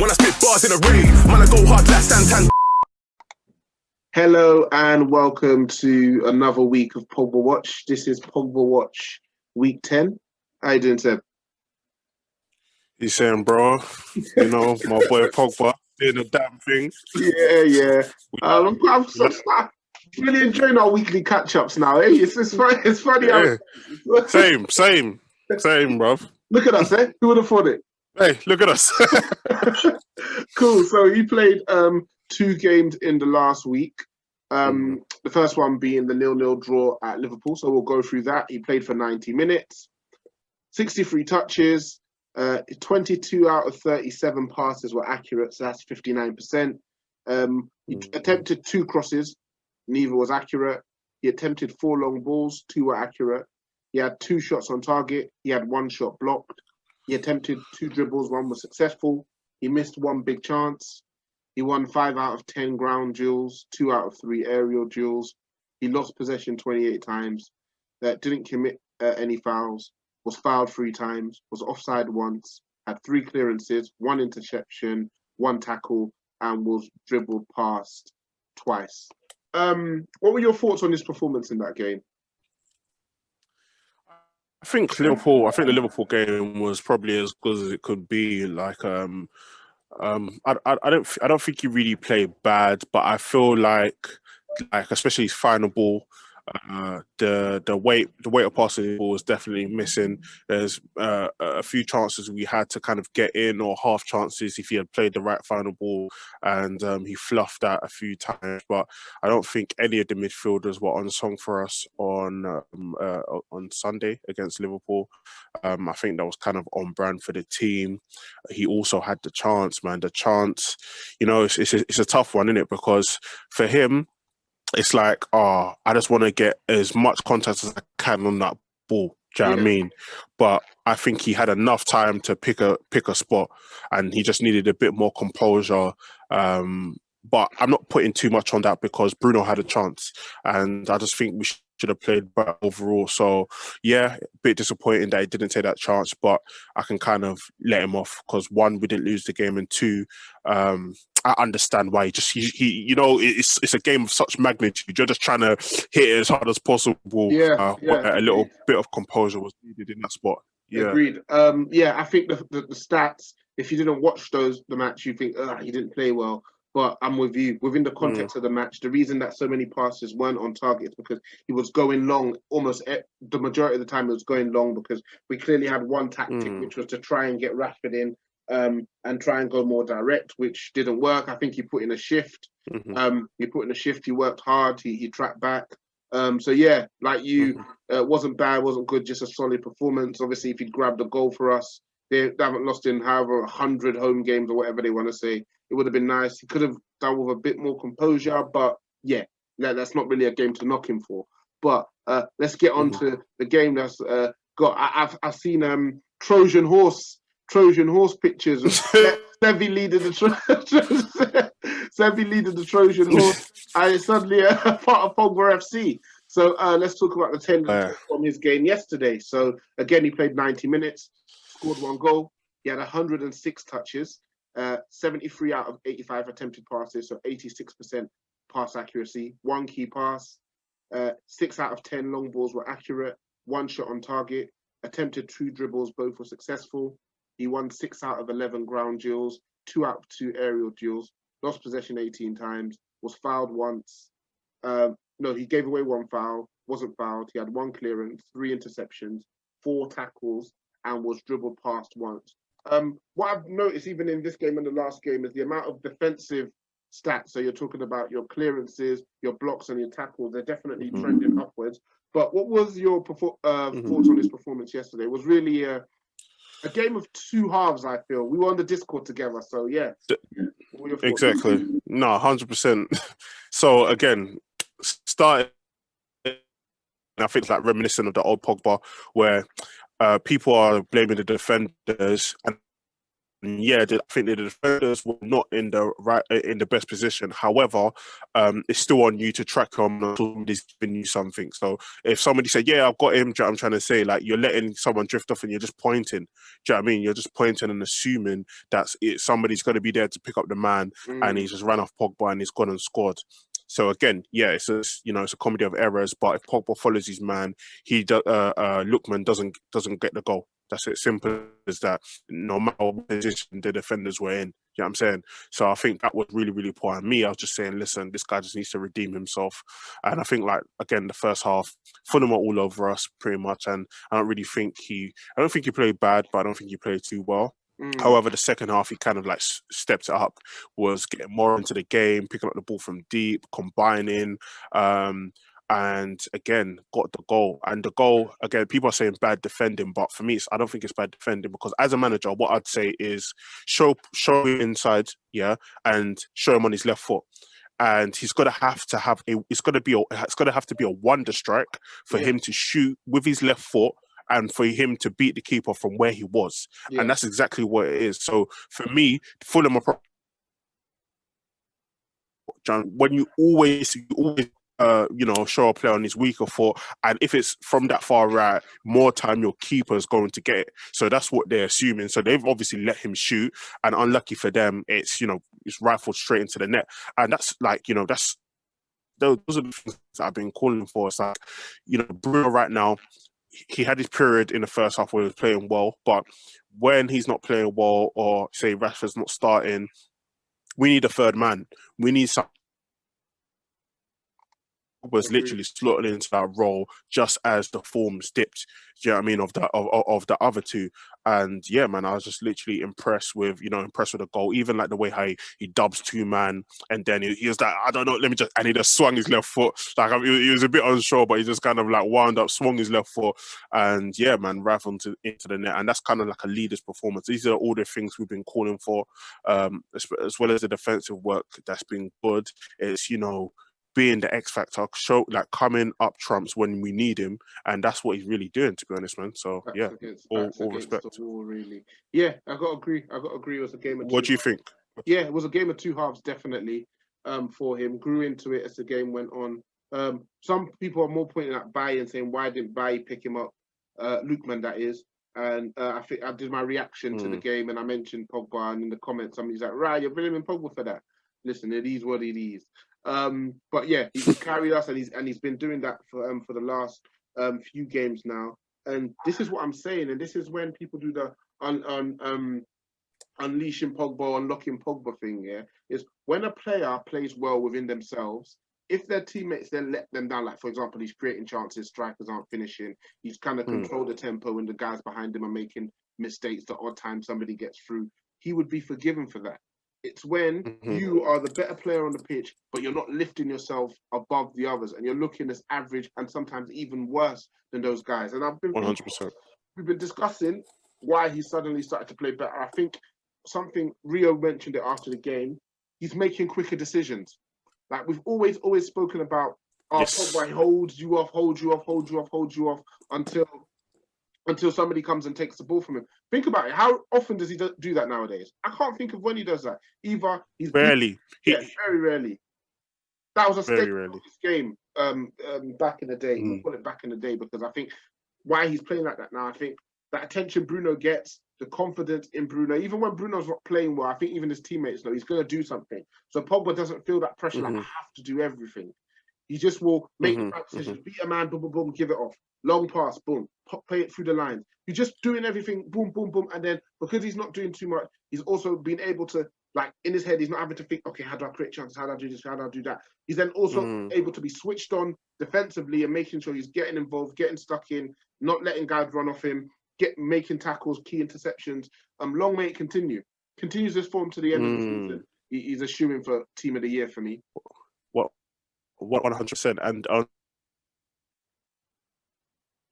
When I spit bars in a rave, man, I go hard like Santan. Hello and welcome to another week of PogbaWatch. This is PogbaWatch week 10. How you doing, Seb? He's saying, bro, you know, my boy Pogba doing the damn thing. Yeah. I'm really enjoying our weekly catch-ups now. Eh? It's funny. Yeah. Same, bro. Look at us, eh? Who would have thought it? Hey, look at us. Cool. So you played 2 games in the last week. The first one being the 0-0 draw at Liverpool. So we'll go through that. He played for 90 minutes, 63 touches, 22 out of 37 passes were accurate. So that's 59%. He attempted 2 crosses. Neither was accurate. He attempted 4 long balls. 2 were accurate. He had 2 shots on target. He had 1 shot blocked. He attempted 2 dribbles. 1 was successful. He missed 1 big chance. He won 5 out of 10 ground duels, 2 out of 3 aerial duels. He lost possession 28 times, didn't commit any fouls, was fouled 3 times, was offside once, had 3 clearances, 1 interception, 1 tackle, and was dribbled past twice. What were your thoughts on his performance in that game? I think the Liverpool game was probably as good as it could be. Like, I don't think he really played bad, but I feel like especially his final ball, the weight of passing the ball was definitely missing. There's a few chances we had to kind of get in, or half chances if he had played the right final ball, and he fluffed that a few times. But I don't think any of the midfielders were on song for us on Sunday against Liverpool. I think that was kind of on brand for the team. He also had the chance, man. The chance, you know, it's a tough one, isn't it? Because for him, it's like, I just want to get as much contact as I can on that ball. Do you know what I mean? But I think he had enough time to pick a spot, and he just needed a bit more composure. But I'm not putting too much on that because Bruno had a chance, and I just think we should have played better overall. So yeah, a bit disappointing that he didn't take that chance, but I can kind of let him off because 1, we didn't lose the game, and 2, I understand why he you know, it's a game of such magnitude. You're just trying to hit it as hard as possible. A little bit of composure was needed in that spot. Yeah. Agreed. I think the stats, if you didn't watch the match, you think, he didn't play well. But I'm with you. Within the context of the match, the reason that so many passes weren't on target is because he was going long. Almost the majority of the time, it was going long because we clearly had one tactic, which was to try and get Rashford in and try and go more direct, which didn't work. I think he put in a shift. He worked hard. He tracked back. So yeah, like you, wasn't bad, wasn't good, just a solid performance. Obviously, if he'd grabbed a goal for us, they haven't lost in however 100 home games or whatever they want to say. It would have been nice. He could have done with a bit more composure, but yeah, that's not really a game to knock him for. But let's get on to the game that's got. I've seen Trojan horse pictures of Sebby leading the Trojan horse. And it's suddenly a part of Pogba FC. So let's talk about the 10 from his game yesterday. So again, he played 90 minutes, scored 1 goal. He had 106 touches, 73 out of 85 attempted passes, so 86% pass accuracy. 1 key pass, 6 out of 10 long balls were accurate. 1 shot on target, attempted 2 dribbles, both were successful. He won 6 out of 11 ground duels, 2 out of 2 aerial duels, lost possession 18 times, was fouled once. No, he gave away 1 foul, wasn't fouled. He had 1 clearance, 3 interceptions, 4 tackles, and was dribbled past once. What I've noticed even in this game and the last game is the amount of defensive stats. So you're talking about your clearances, your blocks, and your tackles. They're definitely trending upwards. But what was your thoughts on his performance yesterday? It was really a game of 2 halves, I feel. We were on the Discord together, so yeah. Exactly. No, 100%. So again, starting, I think it's like reminiscent of the old Pogba, where people are blaming the defenders, and yeah, I think the defenders were not in the best position. However, it's still on you to track him until somebody's giving you something. So if somebody said, "Yeah, I've got him," I'm trying to say, like, you're letting someone drift off and you're just pointing. Do you know what I mean? You're just pointing and assuming that somebody's going to be there to pick up the man, and he's just ran off Pogba and he's gone and scored. So again, yeah, it's a comedy of errors. But if Pogba follows his man, Lookman doesn't get the goal. That's it, simple as that. No matter what position the defenders were in, you know what I'm saying? So I think that was really, really poor. And me, I was just saying, listen, this guy just needs to redeem himself. And I think, like, again, the first half, Fulham were all over us pretty much. And I don't think he played bad, but I don't think he played too well. However, the second half, he kind of like stepped it up, was getting more into the game, picking up the ball from deep, combining. And again, got the goal. And the goal, again, people are saying bad defending, but for me, I don't think it's bad defending, because as a manager, what I'd say is show him inside, yeah, and show him on his left foot. And he's got to have to have it's got to have to be a wonder strike for him to shoot with his left foot and for him to beat the keeper from where he was. And that's exactly what it is. So for me, Fulham are when you always show a player on his weaker foot, and if it's from that far right, more time your keeper is going to get it. So that's what they're assuming. So they've obviously let him shoot, and unlucky for them, it's rifled straight into the net. And that's like, those are the things that I've been calling for. It's like, Bruno right now, he had his period in the first half where he was playing well, but when he's not playing well, or say Rashford's not starting, we need a third man. We need some was literally slotted into that role just as the forms dipped. Do you know what I mean, of the other two? And yeah, man, I was just literally impressed with the goal. Even like the way how he dubs two man, and then he was like, I don't know, and he just swung his left foot. Like, he was a bit unsure, but he just kind of like wound up, swung his left foot, and yeah, man, rifled into the net. And that's kind of like a leader's performance. These are all the things we've been calling for, as well as the defensive work that's been good. It's being the X factor, coming up trumps when we need him, and that's what he's really doing, to be honest, man. So all respect. The wall, really. Yeah, I got to agree. It was a game of What do you think? Yeah, it was a game of two halves, definitely. For him, grew into it as the game went on. Some people are more pointing at Bailly and saying, why didn't Bailly pick him up? Lookman, that is. And I think I did my reaction to the game, and I mentioned Pogba, and in the comments, somebody's like, right, you're blaming Pogba for that. Listen, it is what it is. But yeah, he's carried us, and he's been doing that for the last few games now. And this is what I'm saying, and this is when people do the unleashing Pogba, unlocking Pogba thing. Yeah, is when a player plays well within themselves. If their teammates then let them down, like for example, he's creating chances, strikers aren't finishing. He's kind of controlled the tempo, and the guys behind him are making mistakes. The odd time somebody gets through, he would be forgiven for that. It's when you are the better player on the pitch, but you're not lifting yourself above the others, and you're looking as average and sometimes even worse than those guys. And 100%. We've been discussing why he suddenly started to play better. I think something Rio mentioned it after the game. He's making quicker decisions. Like we've always spoken about, Pogba holds you off until somebody comes and takes the ball from him. Think about it. How often does he do that nowadays? I can't think of when he does that. Either he's rarely. Very rarely. That was a statement of this game back in the day. We'll call it back in the day, because I think why he's playing like that now, I think that attention Bruno gets, the confidence in Bruno, even when Bruno's not playing well, I think even his teammates know he's going to do something. So Pogba doesn't feel that pressure like I have to do everything. He just will make the right decisions, beat a man, boom, boom, boom, give it off. Long pass, boom, play it through the lines. You're just doing everything, boom, boom, boom. And then because he's not doing too much, he's also been able to, like, in his head, he's not having to think, okay, how do I create chances? How do I do this? How do I do that? He's then also able to be switched on defensively and making sure he's getting involved, getting stuck in, not letting guys run off him, making tackles, key interceptions. Long may it continue. Continues this form to the end of the season. He's a shoo-in for Team of the Year for me. What 100%. And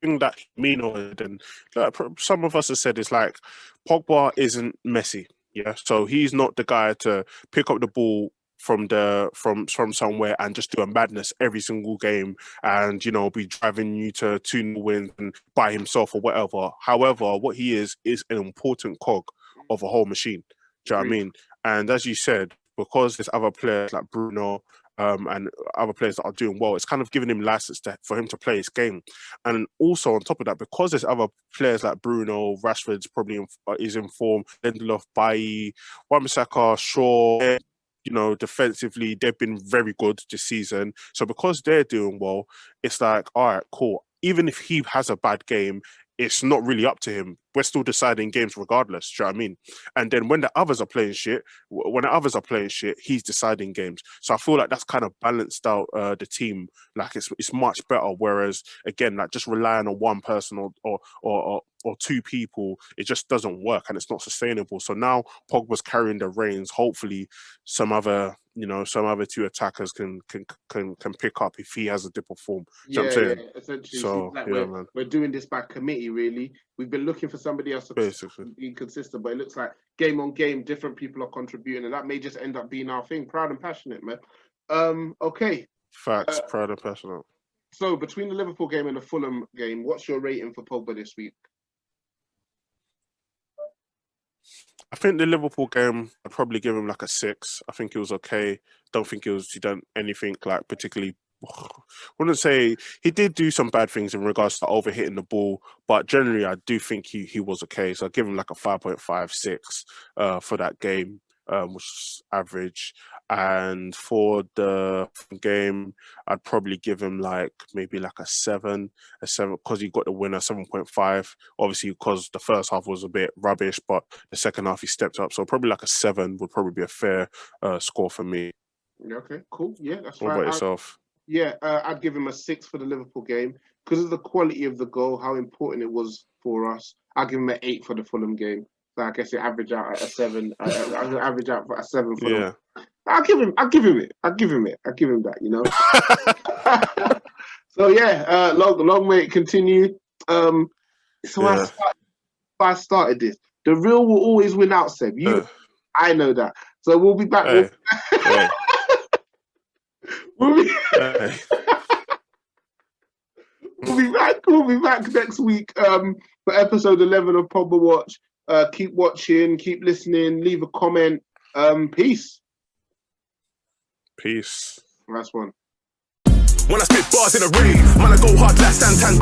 thing that and some of us have said is like Pogba isn't Messi, yeah. So he's not the guy to pick up the ball from somewhere and just do a madness every single game and be driving you to 2-0 wins and by himself or whatever. However, what he is an important cog of a whole machine. Do you know what I mean? And as you said, because there's other players like Bruno and other players that are doing well, it's kind of giving him license for him to play his game. And also on top of that, because there's other players like Bruno, Rashford's probably is in form, Lindelof, Bailly, Wan-Bissaka, Shaw, you know, defensively, they've been very good this season. So because they're doing well, it's like, all right, cool. Even if he has a bad game, it's not really up to him. We're still deciding games regardless. Do you know what I mean? And then when the others are playing shit, he's deciding games. So I feel like that's kind of balanced out the team. Like it's much better. Whereas again, like just relying on one person or two people, it just doesn't work and it's not sustainable. So now Pogba's carrying the reins. Hopefully, some other two attackers can pick up if he has a dip of form. Yeah, essentially. So like man, we're doing this by committee, really. We've been looking for somebody else to be consistent, but it looks like game on game, different people are contributing, and that may just end up being our thing. Proud and passionate, man. Okay. Facts, proud and passionate. So between the Liverpool game and the Fulham game, what's your rating for Pogba this week? I think the Liverpool game, I'd probably give him like a 6. I think it was okay. Don't think he done anything like particularly. I wouldn't say he did do some bad things in regards to overhitting the ball, but generally I do think he was okay. So I'd give him like a 5.56 for that game, which is average. And for the game, I'd probably give him like maybe like a 7 because he got the winner, 7.5. Obviously, because the first half was a bit rubbish, but the second half he stepped up. So probably like a 7 would probably be a fair score for me. Okay, cool. Yeah, that's fine. What about yourself? Yeah, I'd give him a 6 for the Liverpool game because of the quality of the goal, how important it was for us. I'll give him an 8 for the Fulham game. So I guess it average out at a 7. I'll average out for a 7 for them. I'll give him that, you know. So yeah, long may it continue. I started this. The real will always win out, Seb. I know that. So we'll be back. We'll be back next week for episode 11 of PogbaWatch. Keep watching, keep listening, leave a comment. Peace. Peace. Last one. When I spit bars in a rave, man, I go hard like Santan.